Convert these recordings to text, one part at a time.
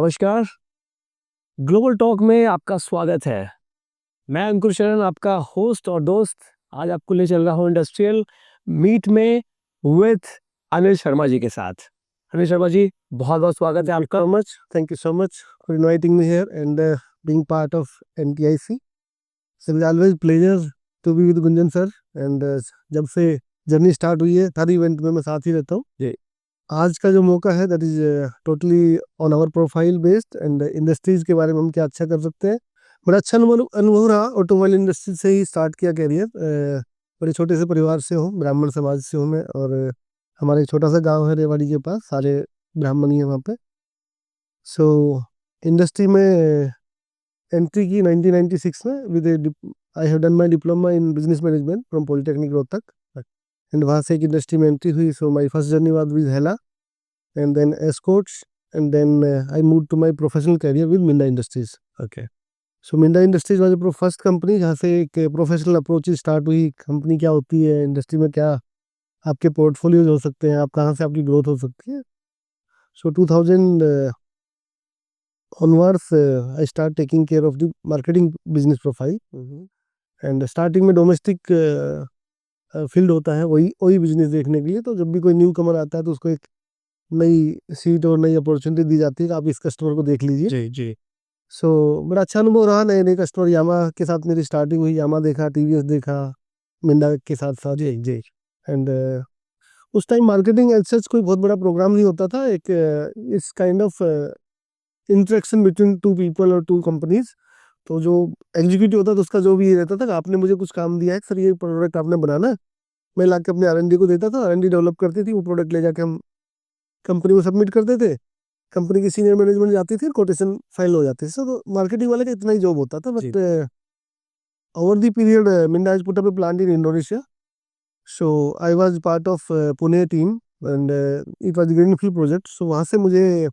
नमस्कार, global talk में आपका स्वागत है। मैं अंकुर शरण, आपका होस्ट और दोस्त। आज आपको ले चल रहा हूँ इंडस्ट्रियल मीट में विद अनिल शर्मा जी के साथ। अनिल शर्मा जी, बहुत बहुत स्वागत है आपका। Much thank you so much for inviting me here and being part of NTIC. So it always pleasure to be with Gunjan sir and जब से जर्नी स्टार्ट हुई है हर इवेंट में मैं साथ ही रहता हूँ जी। आज का जो मौका है that is totally on our profile based and industries के बारे में हम क्या अच्छा कर सकते हैं। बड़ा अच्छा अनुभव रहा। ऑटोमोबाइल इंडस्ट्री से ही स्टार्ट किया कैरियर। बड़े छोटे से परिवार से हूँ, ब्राह्मण समाज से हूँ मैं और हमारा एक छोटा सा गांव है रेवाड़ी के पास, सारे ब्राह्मण ही है वहाँ पे। सो इंडस्ट्री में एंट्री की 1996 में with I have done my diploma in business management from polytechnic Rohtak and वहाँ से एक इंडस्ट्री में एंट्री हुई। So my first journey was with Hella and then escorts and then I moved to my professional career with Minda Industries. Okay. So Minda Industries was a first company जहाँ से एक professional approach start हुई। Company क्या होती है, industry में क्या आपके पोर्टफोलियोज हो सकते हैं, आप कहाँ से आपकी ग्रोथ हो सकती है। सो 2000 onwards I start taking care of the marketing business profile and starting में डोमेस्टिक फील्ड होता है, वही वही बिजनेस देखने के लिए। तो जब भी कोई न्यू कमर आता है तो उसको एक नई सीट और नई अपॉर्चुनिटी दी जाती है कि आप इस कस्टमर को देख लीजिए। जी जी। सो बड़ा अच्छा अनुभव रहा। नए नए कस्टमर, यामा के साथ मेरी स्टार्टिंग हुई। यामा देखा, टीवीएस देखा, मिंडा के साथ साथ। जी जी। एंड उस टाइम मार्केटिंग एज सच कोई बहुत बड़ा प्रोग्राम नहीं होता था। एक इस kind of interaction between two people और टू कंपनीज। तो जो एग्जीक्यूटिव होता था उसका जो भी रहता था कि आपने मुझे कुछ काम दिया है सर, ये प्रोडक्ट आपने बनाना है, मैं लाके अपने आर&डी को देता था। आर&डी डेवलप करती थी, वो प्रोडक्ट ले जाके हम कंपनी को सबमिट करते थे। कंपनी की सीनियर मैनेजमेंट जाती थी, कोटेशन फाइल हो जाती थी। तो मार्केटिंग वाले का इतना ही जॉब होता था। But over the period Minda has put up a plant in Indonesia. So I was part of Pune team and it was greenfield project. सो वहाँ से मुझे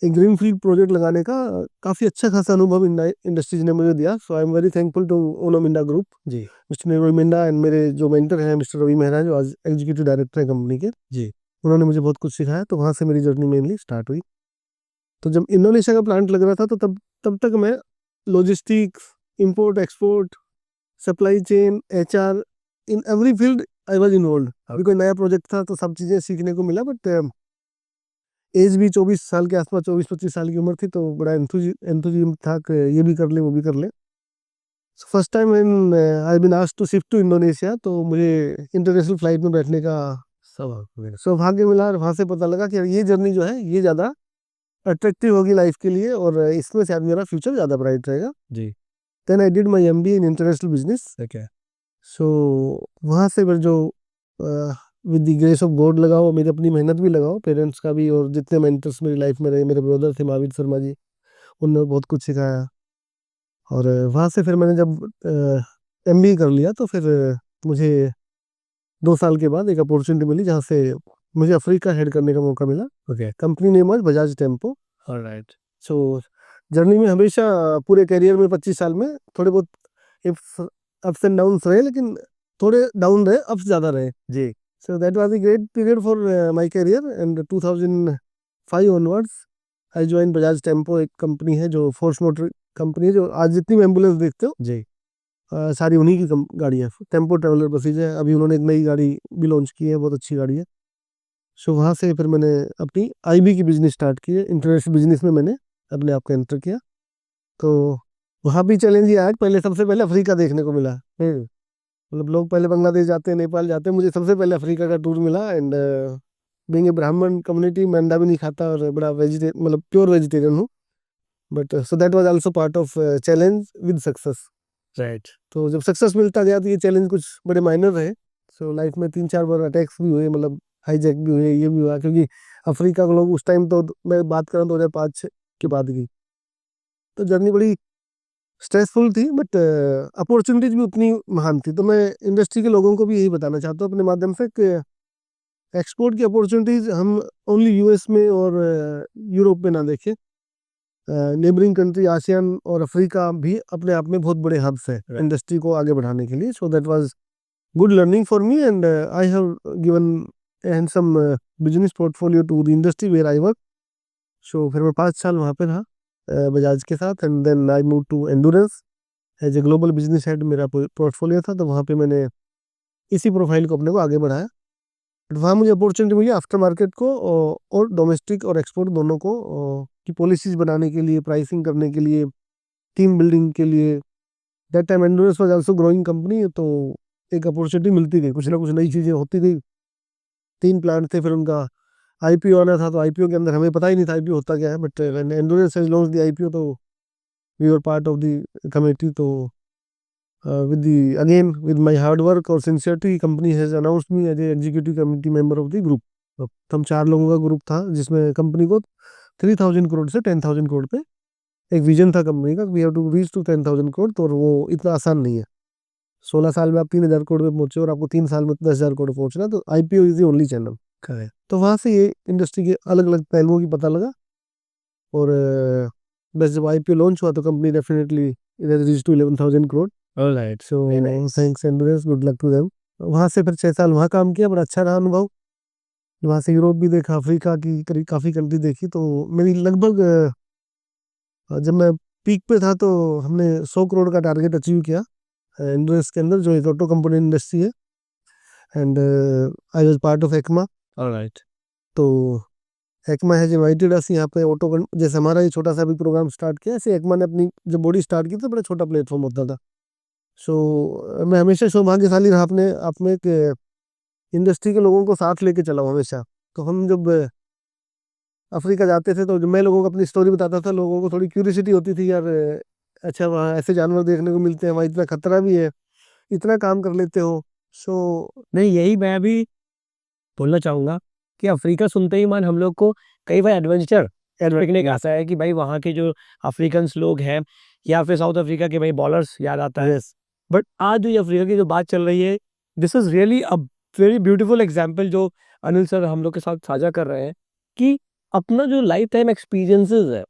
एक ग्रीनफील्ड प्रोजेक्ट लगाने का काफ़ी अच्छा खासा अनुभव इंडस्ट्रीज ने मुझे दिया। So I am very thankful to Uno Minda group, ji mister निरोई मिंडा एंड मेरे जो मेंटर हैं मिस्टर रवि मेहरा, जो आज एग्जीक्यूटिव डायरेक्टर है कंपनी के। जी। उन्होंने मुझे बहुत कुछ सिखाया। तो वहाँ से मेरी जर्नी मेनली स्टार्ट हुई। तो जब इंडोनेशिया का प्लांट लग रहा था तो तब तक मैं logistics, import export, supply chain, HR, in every field I was involve. अभी कोई नया प्रोजेक्ट था तो सब चीज़ें सीखने को मिला। बट एज भी 24 साल के आसपास, 24-25 साल की उम्र थी, तो बड़ा एंथुजियाज्म था कि ये भी कर ले वो भी कर ले। First time when I been asked to shift to Indonesia, तो मुझे इंटरनेशनल फ्लाइट में बैठने का सौभाग्य मिला। और वहाँ से पता लगा कि ये जर्नी जो है ये ज़्यादा अट्रैक्टिव होगी लाइफ के लिए और इसमें शायद मेरा फ्यूचर ज़्यादा ब्राइट रहेगा। जी। Then I did my MBA in international business. Okay. So वहाँ से फिर जो with the grace of God लगाओ, मेरी अपनी मेहनत भी लगाओ, पेरेंट्स का भी, और जितने मेंटर्स मेरी लाइफ में रहे, मेरे ब्रदर थे महावीर शर्मा जी, उन्होंने बहुत कुछ सिखाया। और वहाँ से फिर मैंने जब एमबीए कर लिया तो फिर मुझे 2 साल के बाद एक अपॉर्चुनिटी मिली जहाँ से मुझे अफ्रीका हेड करने का मौका मिला। Okay. Company name was Bajaj tempo. Alright. So journey में हमेशा पूरे करियर में 25 साल में थोड़े बहुत अप्स एंड डाउन्स रहे, लेकिन थोड़े डाउन रहे, अप्स ज़्यादा रहे। जी। So that was a great period for my career and 2005 onwards I join Bajaj Tempo. एक कंपनी है जो फोर्स मोटर कंपनी है, जो आज जितनी भी एम्बुलेंस देखते हो जी। सारी उन्हीं की गाड़ियाँ, टेम्पो ट्रेवलर बसेज है। अभी उन्होंने एक नई गाड़ी भी लॉन्च की है, बहुत अच्छी गाड़ी है। सो वहाँ से फिर मैंने अपनी आईबी की बिजनेस स्टार्ट की है। इंटरनेशनल बिजनेस में मैंने अपने आप को एंटर किया। तो वहाँ भी चैलेंज ये आया कि पहले सबसे पहले अफ्रीका देखने को मिला। मतलब लोग पहले बांग्लादेश जाते हैं, नेपाल जाते हैं, मुझे सबसे पहले अफ्रीका का टूर मिला। एंड बीइंग ए ब्राह्मण कम्युनिटी, मैं अंडा भी नहीं खाता और बड़ा वेजिटेरियन, मतलब प्योर वेजिटेरियन हूँ। But so that was also part of challenge with success. Right. तो जब सक्सेस मिलता गया तो ये चैलेंज कुछ बड़े माइनर रहे। सो लाइफ में 3-4 बार अटैक्स भी हुए, मतलब हाईजैक भी हुए, ये भी हुआ। क्योंकि अफ्रीका के लोग उस टाइम, तो मैं बात कर रहा हूँ 2005 के बाद की, तो जर्नी बड़ी स्ट्रेसफुल थी। बट अपॉर्चुनिटीज भी उतनी महान थी। तो मैं इंडस्ट्री के लोगों को भी यही बताना चाहता हूँ अपने माध्यम से कि एक्सपोर्ट की अपॉर्चुनिटीज हम ओनली यूएस में और यूरोप में ना देखें। नेबरिंग कंट्री आसियान और अफ्रीका भी अपने आप में बहुत बड़े हब्स है इंडस्ट्री को आगे बढ़ाने के लिए। सो that was good learning for me and I have given a handsome business portfolio to the industry where I work. सो फिर मैं 5 साल वहाँ पे रहा बजाज के साथ, and then I move to Endurance as a global business head. मेरा portfolio था, तो वहाँ पे मैंने इसी प्रोफाइल को अपने को आगे बढ़ाया। बट वहाँ मुझे अपॉर्चुनिटी मिली आफ्टर मार्केट को और डोमेस्टिक और एक्सपोर्ट दोनों को की पॉलिसीज बनाने के लिए, प्राइसिंग करने के लिए, टीम बिल्डिंग के लिए। That time Endurance was also growing company, तो एक अपॉर्चुनिटी मिलती गई, कुछ ना कुछ नई चीज़ें होती गई। 3 प्लांट थे, फिर उनका आईपीओ आना था, तो आईपीओ के अंदर हमें पता ही नहीं था आईपीओ होता क्या है, but when Endurance has launched the IPO, तो we were part of the committee. तो with my hard work और sincerity, company has announced me as a executive committee member of the group. तो हम 4 लोगों का ग्रुप था, जिसमें company को 3000 करोड़ से 10,000 करोड़ पे एक विजन था कंपनी का, we have to reach to 10,000 crore. तो वो इतना आसान नहीं है। 16 साल में आप 3000 करोड़ पे पहुंचे और आपको 3 साल में 10,000 करोड़ पहुंचना, तो IPO is the only channel. Correct. तो वहाँ से ये इंडस्ट्री के अलग अलग पहलुओं की पता लगा। और बस जब आईपीओ लॉन्च हुआ, तो company definitely it has reach to 11,000 crore. Alright, so very nice. Thanks Andres, good luck to them. वहाँ से फिर 6 साल वहाँ काम किया, बड़ा अच्छा रहा अनुभव। वहाँ से यूरोप भी देखा, अफ्रीका की करीब काफ़ी कंट्री देखी। तो मेरी लगभग जब मैं पीक पे था, तो हमने 100 करोड़ का टारगेट अचीव किया एंड्रेस के अंदर, जो एक ऑटो कंपोनेंट इंडस्ट्री है। And I was part of ECMA. Alright. तो एक्मा हैज इनवाइटेड अस यहाँ पे ऑटो, जैसे हमारा ये छोटा सा भी प्रोग्राम स्टार्ट किया, ऐसे एक्मा ने अपनी जब बॉडी स्टार्ट की, तो बड़ा छोटा प्लेटफॉर्म होता था। सो मैं हमेशा सौभाग्यशाली रहा अपने आप में कि इंडस्ट्री के लोगों को साथ लेके चला हूं हमेशा। तो हम जब अफ्रीका जाते थे, तो जब मैं लोगों को अपनी स्टोरी बताता था, लोगों को थोड़ी क्यूरियोसिटी होती थी, यार अच्छा वहाँ ऐसे जानवर देखने को मिलते हैं, वहाँ इतना खतरा भी है, इतना काम कर लेते हो। सो नहीं, यही मैं भी बोलना चाहूँगा कि अफ्रीका सुनते ही मन हम लोग को कई बार एडवेंचर पिकनिक आता है कि भाई वहाँ के जो अफ्रीकन्स लोग हैं, या फिर साउथ अफ्रीका के भाई बॉलर्स याद आता है। यस, बट आज जो ये अफ्रीका की जो बात चल रही है, this is really a very beautiful example जो अनिल सर हम लोग के साथ साझा कर रहे हैं कि अपना जो लाइफ टाइम एक्सपीरियंसेस है,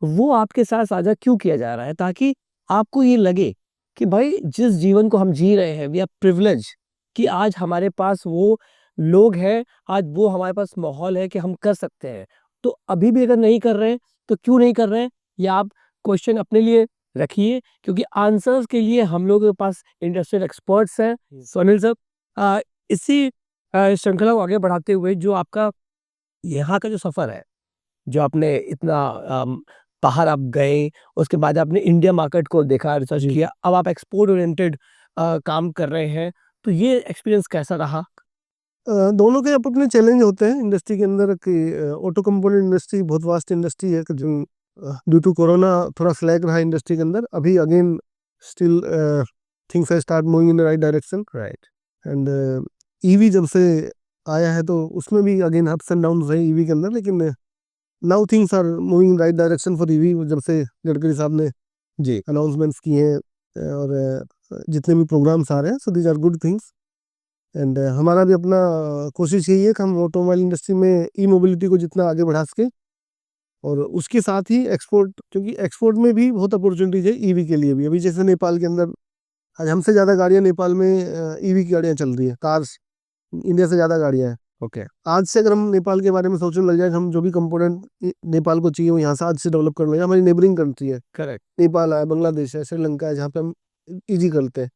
वो आपके साथ साझा क्यों किया जा रहा है, ताकि आपको ये लगे कि भाई जिस जीवन को हम जी रहे हैं, वी आर प्रिविलेज कि आज हमारे पास वो लोग हैं, आज वो हमारे पास माहौल है कि हम कर सकते हैं। तो अभी भी अगर नहीं कर रहे हैं, तो क्यों नहीं कर रहे हैं, ये आप क्वेश्चन अपने लिए रखिए, क्योंकि आंसर्स के लिए हम लोगों के पास इंडस्ट्रियल एक्सपर्ट्स हैं। सो अनिल सर, इसी श्रृंखला को आगे बढ़ाते हुए जो आपका यहाँ का जो सफ़र है, जो आपने इतना बाहर आप गए, उसके बाद आपने इंडिया मार्केट को देखा, रिसर्च किया, अब आप एक्सपोर्ट ओरिएंटेड काम कर रहे हैं, तो ये एक्सपीरियंस कैसा रहा? दोनों के अपने चैलेंज होते हैं इंडस्ट्री के अंदर कि ऑटो कंपोनेंट इंडस्ट्री बहुत वास्ट इंडस्ट्री है, कि जो ड्यू टू कोरोना थोड़ा स्लैग रहा इंडस्ट्री के अंदर। अभी again still things have start moving in the right direction. Right. And EV जब से आया है, तो उसमें भी अगेन अप्स एंड डाउन रहे ईवी के अंदर, लेकिन now things are moving in right direction for EV, जब से गडकरी साहब ने जी। अनाउंसमेंट्स किए हैं और जितने भी प्रोग्राम्स आ रहे हैं, so these are good things. And हमारा भी अपना कोशिश यही है कि हम ऑटोमोबाइल इंडस्ट्री में ई मोबिलिटी को जितना आगे बढ़ा सके, और उसके साथ ही एक्सपोर्ट, क्योंकि एक्सपोर्ट में भी बहुत अपॉर्चुनिटीज है ईवी के लिए भी। अभी जैसे नेपाल के अंदर आज हमसे ज़्यादा गाड़ियाँ नेपाल में ईवी की गाड़ियाँ चल रही है, कार्स इंडिया से ज़्यादा गाड़ियाँ हैं। ओके। आज से अगर हम नेपाल के बारे में सोचने लग जाए, हम जो भी कंपोनेंट नेपाल को चाहिए वो यहाँ से आज से डेवलप कर लेंगे। हमारी नेबरिंग कंट्री है, करेक्ट। नेपाल है, बांग्लादेश है, श्रीलंका है, जहाँ पे हम इजी करते हैं।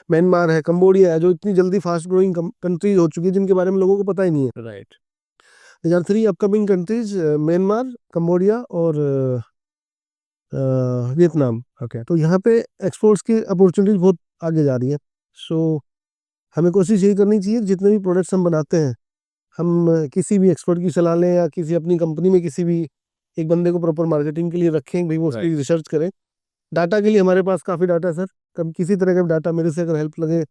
म्यांमार है, कंबोडिया है, जो इतनी जल्दी फास्ट ग्रोइंग कंट्रीज हो चुकी है, जिनके बारे में लोगों को पता ही नहीं है। Right. There are 3 upcoming countries, Myanmar, Cambodia और वियतनाम। ओके। तो यहाँ पे एक्सपोर्ट्स की अपॉर्चुनिटीज बहुत आगे जा रही है। सो हमें कोशिश यही करनी चाहिए कि जितने भी प्रोडक्ट्स हम बनाते हैं, हम किसी भी एक्सपर्ट की सलाह लें, या किसी अपनी कंपनी में किसी भी एक बंदे को प्रॉपर मार्केटिंग के लिए रखें, भाई वो उसकी रिसर्च करें। डाटा के लिए हमारे पास काफ़ी डाटा है सर, कभी किसी तरह का डाटा मेरे से अगर हेल्प लगे,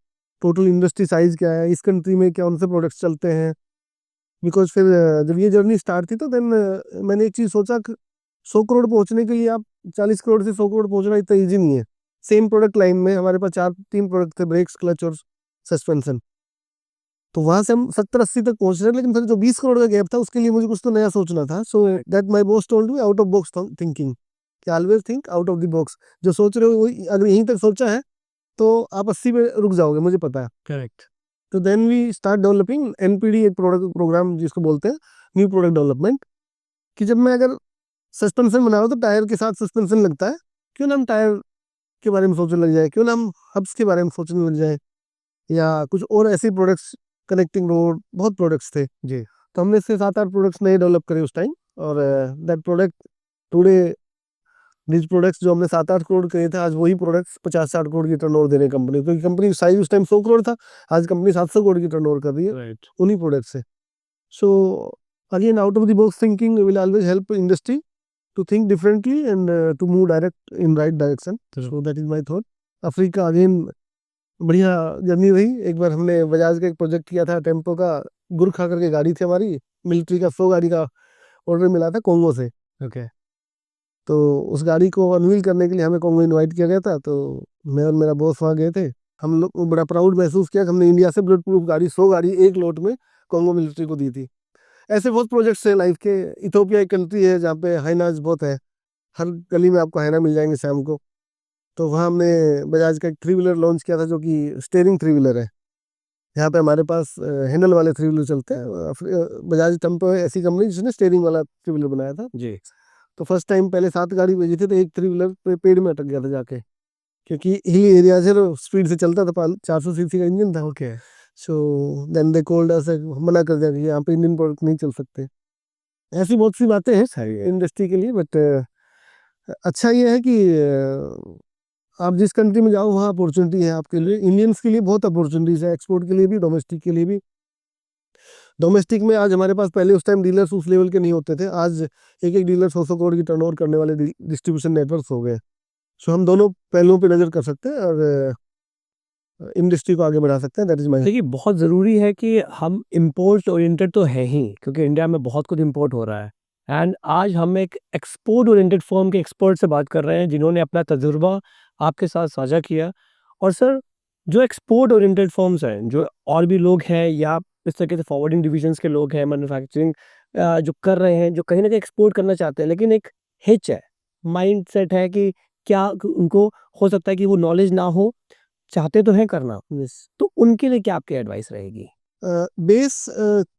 टोटल इंडस्ट्री साइज क्या है, इस कंट्री में कौन से प्रोडक्ट्स चलते हैं। बिकॉज फिर जब ये जर्नी स्टार्ट थी, तो देन मैंने एक चीज़ सोचा कि 100 करोड़ पहुंचने के लिए आप 40 करोड़ से 100 करोड़ पहुंचना इतना ईजी नहीं है। सेम प्रोडक्ट लाइन में हमारे पास 3 प्रोडक्ट थे, ब्रेक्स, क्लच और सस्पेंशन। तो वहां से हम 70-80 तक पहुंच रहे हैं, लेकिन फिर जो 20 करोड़ का गैप था, उसके लिए मुझे कुछ तो नया सोचना था। So that my boss told me out of box thinking, कि always think out of the box. जो सोच रहे हो वही अगर यहीं तक सोचा है, तो आप 80 पे रुक जाओगे, मुझे पता है। करेक्ट। तो then we start developing NPD, एक प्रोडक्ट प्रोग्राम जिसको बोलते हैं न्यू प्रोडक्ट डेवलपमेंट। कि जब मैं अगर सस्पेंशन बना हो तो टायर के साथ सस्पेंशन लगता है, क्यों ना हम टायर के बारे में सोचने लग जाए, क्यों ना हम हब्स के बारे में सोचने लग जाए, या कुछ और ऐसे प्रोडक्ट्स, कनेक्टिंग रोड, बहुत प्रोडक्ट्स थे जी। तो हमने इससे 7-8 प्रोडक्ट्स नए डेवलप करे उस टाइम। और that product today, these products जो हमने 7-8 करोड़ करे थे, आज वही प्रोडक्ट्स 50-60 करोड़ की टर्नओवर दे रहे हैं कंपनी, क्योंकि कंपनी साइज उस टाइम 100 करोड़ था, आज कंपनी 700 करोड़ की टर्नओवर कर रही है राइट। उन्हीं प्रोडक्ट से। So again, out of the box thinking will always help industry to think differently and to move direct in right direction. So that is my thought. Africa again बढ़िया journey रही। एक बार हमने बजाज का एक project किया था, tempo का, गुरखा करके गाड़ी थी हमारी, मिलिट्री का 100 गाड़ी का ऑर्डर मिला था कॉन्गो से। ओके। तो उस गाड़ी को अनवील करने के लिए हमें कॉन्गो इनवाइट किया गया था, तो मैं और मेरा बॉस वहाँ गए थे। हम लोग को बड़ा प्राउड महसूस किया कि हमने इंडिया से बुलेट प्रूफ गाड़ी 100 गाड़ी एक लोट में कॉन्गो मिलिट्री को दी थी। ऐसे बहुत प्रोजेक्ट्स हैं लाइफ के। इथोपिया एक कंट्री है जहाँ पे हाइनाज बहुत है, हर गली में आपको हाइना मिल जाएंगे शाम को। तो वहाँ हमने बजाज का एक 3 व्हीलर लॉन्च किया था जो कि स्टेयरिंग 3 व्हीलर है। यहाँ पे हमारे पास हैंडल वाले 3 व्हीलर चलते हैं। बजाज टेम्पो है ऐसी कंपनी जिसने स्टेयरिंग वाला 3 व्हीलर बनाया था। जी। तो फर्स्ट टाइम पहले 7 गाड़ी भेजी थी, तो एक 3 व्हीलर पे पेड़ में अटक गया था जाके, क्योंकि हिली एरिया से स्पीड से चलता था, 400 सीसी का इंजन था। Okay. So then they called us, मना कर दिया कि यहाँ पे इंडियन प्रोडक्ट नहीं चल सकते। ऐसी बहुत सी बातें हैं सही है। इंडस्ट्री के लिए, बट अच्छा ये है कि आप जिस कंट्री में जाओ वहाँ अपॉर्चुनिटी है आपके लिए। इंडियंस के लिए बहुत अपॉर्चुनिटीज है, एक्सपोर्ट के लिए भी, डोमेस्टिक के लिए भी। डोमेस्टिक में आज हमारे पास, पहले उस टाइम डीलर्स उस लेवल के नहीं होते थे, आज एक एक डीलर 100-100 करोड़ की टर्नओवर करने वाले डिस्ट्रीब्यूशन नेटवर्क हो गए। सो हम दोनों पहलुओं पे नज़र कर सकते हैं और इंडस्ट्री को आगे बढ़ा सकते हैं। That is my. देखिए, बहुत ज़रूरी है कि हम इम्पोर्ट ओरिएंटेड तो है ही, क्योंकि इंडिया में बहुत कुछ इम्पोर्ट हो रहा है। एंड आज हम एक एक्सपोर्ट ओरिएंटेड फर्म के एक्सपर्ट से बात कर रहे हैं, जिन्होंने अपना तजुर्बा आपके साथ साझा किया। और सर, जो एक्सपोर्ट ओरिएंटेड फर्म्स हैं, जो और भी लोग हैं या इस तरीके से फॉरवर्डिंग डिविजन्स के लोग हैं, मैन्युफैक्चरिंग जो कर रहे हैं, जो कहीं न कहीं एक्सपोर्ट करना चाहते हैं, लेकिन एक हिच है, माइंडसेट है कि क्या उनको हो सकता है कि वो नॉलेज ना हो, चाहते तो हैं करना, तो उनके लिए क्या आपकी एडवाइस रहेगी? बेस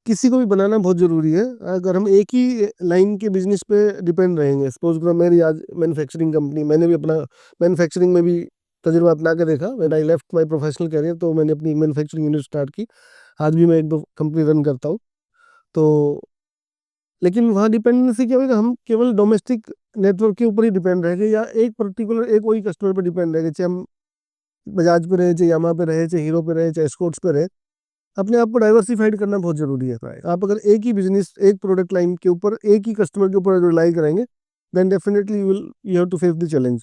किसी को भी बनाना बहुत ज़रूरी है। अगर हम एक ही लाइन के बिजनेस पे डिपेंड रहेंगे, सपोज करो मेरी आज मैन्युफैक्चरिंग कंपनी, मैंने भी अपना मैन्युफैक्चरिंग में भी तजुर्बा अपना के देखा। When I left my professional career, तो मैंने अपनी मैन्युफैक्चरिंग यूनिट स्टार्ट की। आज भी मैं 1-2 कंपनी रन करता हूँ। तो लेकिन वहाँ डिपेंडेंसी क्या होगा, हम केवल डोमेस्टिक नेटवर्क के ऊपर ही डिपेंड रहेंगे, या एक पर्टिकुलर एक वही कस्टमर पर डिपेंड रहेंगे, चाहे हम बजाज पे रहे, चाहे यामा पे रहे, चाहे हीरो पे रहे, चाहे स्कोर्ट्स पे रहे। अपने आप को डाइवर्सिफाइड करना बहुत जरूरी है। आप अगर एक ही बिजनेस, एक प्रोडक्ट लाइन के ऊपर, एक ही कस्टमर के ऊपर रिलाई करेंगे, then definitely you have to face the challenge.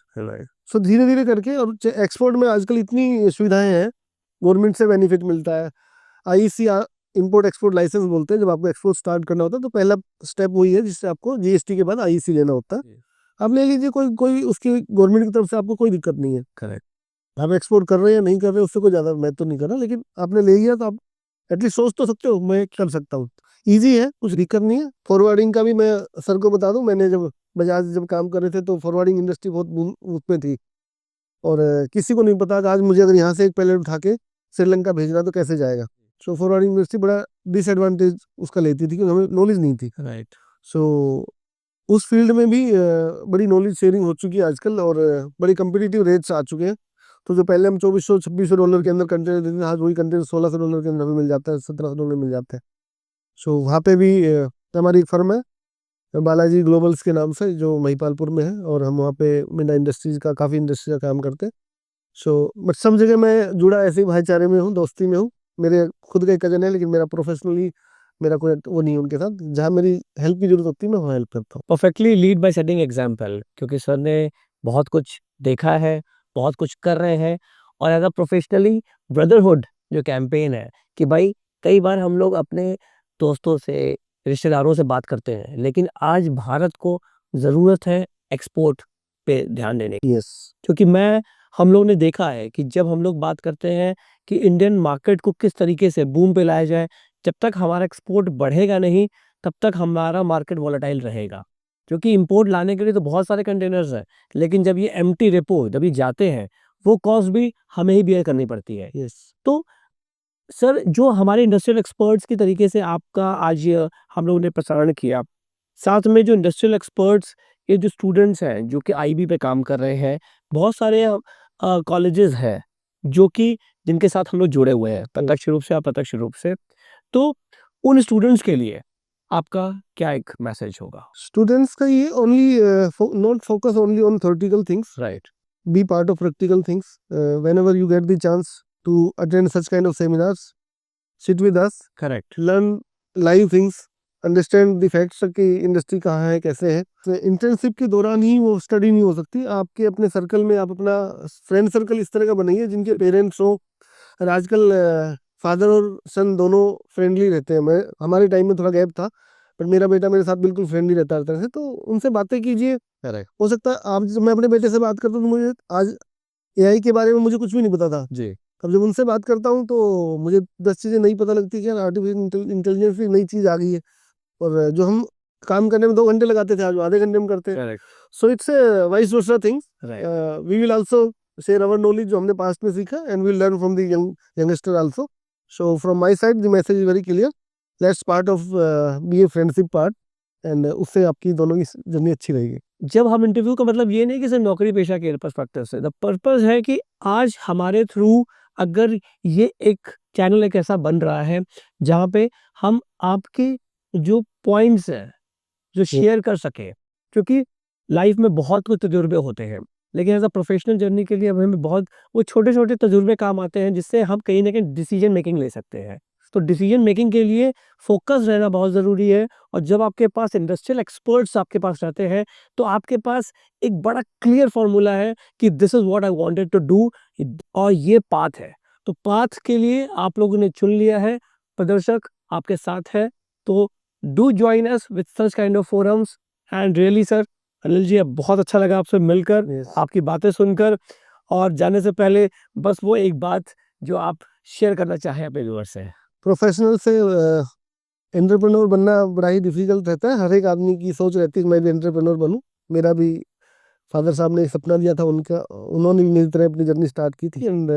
So धीरे धीरे करके, और एक्सपोर्ट में आजकल इतनी सुविधाएं हैं, गवर्नमेंट से बेनिफिट मिलता है। आईईसी, इंपोर्ट एक्सपोर्ट लाइसेंस बोलते हैं। जब आपको एक्सपोर्ट स्टार्ट करना होता है तो पहला स्टेप वही है जिससे आपको जीएसटी के बाद आईईसी लेना होता है। आप ले लीजिए, कोई कोई उसकी गवर्नमेंट की तरफ से आपको कोई दिक्कत नहीं है। करेक्ट। आप एक्सपोर्ट कर रहे हैं या नहीं कर रहे, उससे कोई ज़्यादा मैं तो नहीं कर रहा, लेकिन आपने ले लिया तो आप एटलीस्ट सोच तो सकते हो मैं कर सकता हूँ। ईजी है, कुछ दिक्कत नहीं है। फॉरवर्डिंग का भी मैं सर को बता दूं, मैंने जब बजाज जब काम कर रहे थे तो फॉरवर्डिंग इंडस्ट्री बहुत उसमें थी, और किसी को नहीं पता कि आज मुझे अगर यहाँ से एक पैलेट उठा के श्रीलंका भेजना तो कैसे जाएगा। सो फॉरवर्डिंग इंडस्ट्री बड़ा डिसएडवांटेज उसका लेती थी, क्योंकि हमें नॉलेज नहीं थी। राइट। सो उस फील्ड में भी बड़ी नॉलेज शेयरिंग हो चुकी है आजकल, और बड़ी कम्पिटिटिव रेट्स आ चुके हैं। तो जो पहले हम $2400-2600 के अंदर कंटेनर देते थे, आज वही कंटेनर $1600 के अंदर हमें मिल जाता है, $1700 मिल जाता है। सो वहाँ पे भी हमारी एक फर्म है बालाजी ग्लोबल्स के नाम से, जो महिपालपुर में है, और हम वहाँ पे मीना इंडस्ट्रीज का, काफ़ी इंडस्ट्री का काम करते हैं। सो बट सब जगह मैं जुड़ा ऐसे ही भाईचारे में हूँ, दोस्ती में हूँ। मेरे खुद के कजन है, लेकिन मेरा प्रोफेशनली मेरा कोई वो नहीं है उनके साथ। जहाँ मेरी हेल्प की जरूरत होती है मैं वहाँ हेल्प करता हूँ। Perfectly lead by setting example, क्योंकि सर ने बहुत कुछ देखा है, बहुत कुछ कर रहे हैं। और एज अ प्रोफेशनली ब्रदरहुड जो कैंपेन है, कि भाई कई बार हम लोग अपने दोस्तों से, रिश्तेदारों से बात करते हैं, लेकिन आज भारत को ज़रूरत है एक्सपोर्ट पे ध्यान देने की। यस। क्योंकि हम लोग ने देखा है कि जब हम लोग बात करते हैं कि इंडियन मार्केट को किस तरीके से बूम पे लाया जाए, जब तक हमारा एक्सपोर्ट बढ़ेगा नहीं, तब तक हमारा मार्केट वोलेटाइल रहेगा। क्योंकि इंपोर्ट लाने के लिए तो बहुत सारे कंटेनर्स हैं, लेकिन जब ये एम्प्टी रेपो जब ये जाते हैं, वो कॉस्ट भी हमें ही बियर करनी पड़ती है। यस। तो सर, जो हमारे इंडस्ट्रियल एक्सपर्ट्स की तरीके से आपका आज हम लोगों ने प्रसारण किया, साथ में जो इंडस्ट्रियल एक्सपर्ट्स ये जो स्टूडेंट्स हैं जो कि आईबी पे काम कर रहे हैं, बहुत सारे कॉलेजेस हैं जो कि जिनके साथ हम लोग जुड़े हुए हैं प्रत्यक्ष रूप से या अप्रत्यक्ष रूप से। तो उन स्टूडेंट्स के लिए आपका क्या एक मैसेज होगा? स्टूडेंट्स का ये only not focus only on theoretical things, right, be part of practical things. Whenever you get the chance to attend such kind of seminars, sit with us, correct, learn live things, understand the facts कि industry कहाँ है, कैसे है. तो internship के दौरान ही वो study नहीं हो सकती. आपके अपने सर्कल में आप अपना फ्रेंड सर्कल इस तरह का बनाइए जिनके पेरेंट्स हो. और आजकल फादर और सन दोनों फ्रेंडली रहते हैं. मैं हमारे टाइम में थोड़ा गैप था, पर मेरा बेटा मेरे साथ बिल्कुल फ्रेंडली रहता हर तरह से. तो उनसे बातें कीजिए. करेक्ट, हो सकता है आप, जब मैं अपने बेटे से बात करता हूँ तो मुझे आज एआई के बारे में मुझे कुछ भी नहीं पता था. जी, अब जब उनसे बात करता हूँ तो मुझे 10 चीज़ें नहीं पता लगती कि यार आर्टिफिशियल इंटेलिजेंस की नई चीज़ आ गई है. और जो हम काम करने में 2 घंटे लगाते थे, आज वो आधे घंटे में करते हैं. Correct, so it's vice versa thing. Right, we will also share our knowledge जो हमने पास्ट में सीखा, and we will learn from the youngster also. So from my side the message is very clear. Let's part of be a friendship part, and उससे आपकी दोनों की journey अच्छी रहेगी. जब हम इंटरव्यू का मतलब ये नहीं कि सिर्फ नौकरी पेशा के पर्सपेक्टिव से, द पर्पस है कि आज हमारे थ्रू अगर ये एक चैनल एक ऐसा बन रहा है जहाँ पे हम आपके जो पॉइंट्स हैं जो शेयर कर सके, क्योंकि लाइफ में बहुत कुछ तजुर्बे होते हैं लेकिन एज अ प्रोफेशनल जर्नी के लिए हमें बहुत वो छोटे छोटे तजुर्बे काम आते हैं जिससे हम कहीं ना कहीं डिसीजन मेकिंग ले सकते हैं। तो डिसीजन मेकिंग के लिए फोकस रहना बहुत ज़रूरी है। और जब आपके पास इंडस्ट्रियल एक्सपर्ट्स आपके पास रहते हैं तो आपके पास एक बड़ा क्लियर फार्मूला है कि this is what I wanted to do और ये पाथ है। तो पाथ के लिए आप लोगों ने चुन लिया है, प्रदर्शक आपके साथ है। तो do join us with such kind of forums and really sir Anil ji अब बहुत अच्छा लगा आपसे मिलकर, Yes. आपकी बातें सुनकर। और जाने से पहले बस वो एक बात जो आप शेयर करना चाहें अपने व्यूअर्स से। प्रोफेशनल से एंटरप्रेन्योर बनना बड़ा ही डिफिकल्ट रहता है. हर एक आदमी की सोच रहती है कि मैं भी एंटरप्रेन्योर बनूं. मेरा भी फादर साहब ने एक सपना दिया था उनका, उन्होंने भी मेरी तरह अपनी जर्नी स्टार्ट की थी. एंड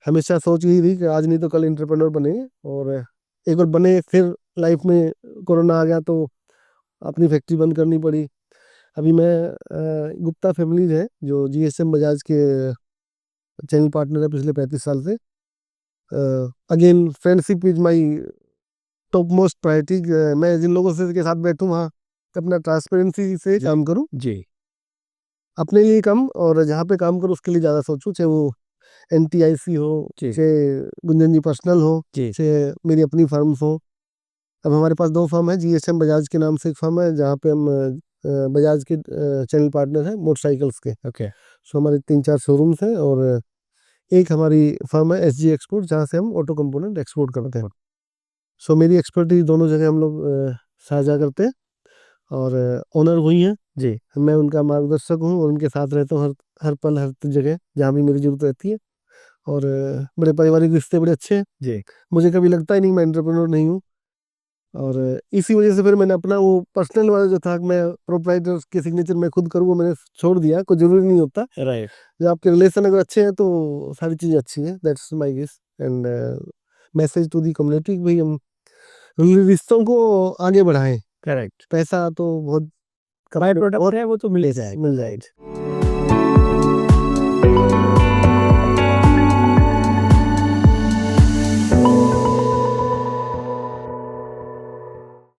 हमेशा सोच यही थी कि आज नहीं तो कल एंटरप्रेन्योर बनेंगे. और एक बार बने, फिर लाइफ में कोरोना आ गया तो अपनी फैक्ट्री बंद करनी पड़ी. अभी मैं गुप्ता फैमिलीज है जो जीएसएम बजाज के चैनल पार्टनर है पिछले 35 साल से. Again friendship is my top most priority. मैं जिन लोगों से के साथ बैठूं वहाँ अपना ट्रांसपेरेंसी से काम करूं, जी, अपने लिए कम, और जहाँ पे काम करूं उसके लिए ज़्यादा सोचूं. चाहे वो एनटीआईसी हो, जी, चाहे गुंजन जी पर्सनल हो, जी, चाहे मेरी अपनी फर्म्स हो. अब हमारे पास 2 फर्म है. जीएसएम बजाज के नाम से एक फर्म है जहाँ पे हम बजाज के चैनल पार्टनर हैं मोटरसाइकिल्स के. ओके, सो हमारे 3-4 शोरूम्स हैं. और एक हमारी फर्म है एसजी एक्सपोर्ट जहाँ से हम ऑटो कंपोनेंट एक्सपोर्ट करते हैं. सो मेरी एक्सपर्टीज दोनों जगह हम लोग साझा करते हैं. और ओनर वही हैं, जी, मैं उनका मार्गदर्शक हूँ और उनके साथ रहता हूँ हर हर पल हर जगह जहाँ भी मेरी जरूरत रहती है. और बड़े पारिवारिक रिश्ते बड़े अच्छे हैं. जी, मुझे कभी लगता ही नहीं मैं एंटरप्रेन्योर नहीं हूँ. और इसी वजह से फिर मैंने अपना वो पर्सनल वाला जो था कि मैं प्रोप्राइटर के सिग्नेचर मैं खुद करूँ वो मैंने छोड़ दिया. कोई जरूरी नहीं होता. राइट, जब आपके रिलेशन अगर अच्छे हैं तो सारी चीज़ें अच्छी हैं. That's my guess. And message to the community भाई हम रिश्तों को आगे बढ़ाएं. करेक्ट, पैसा तो बहुत बाय प्रोडक्ट बहुत है वो तो मिल जाएगा, मिल जाएगा. राइट।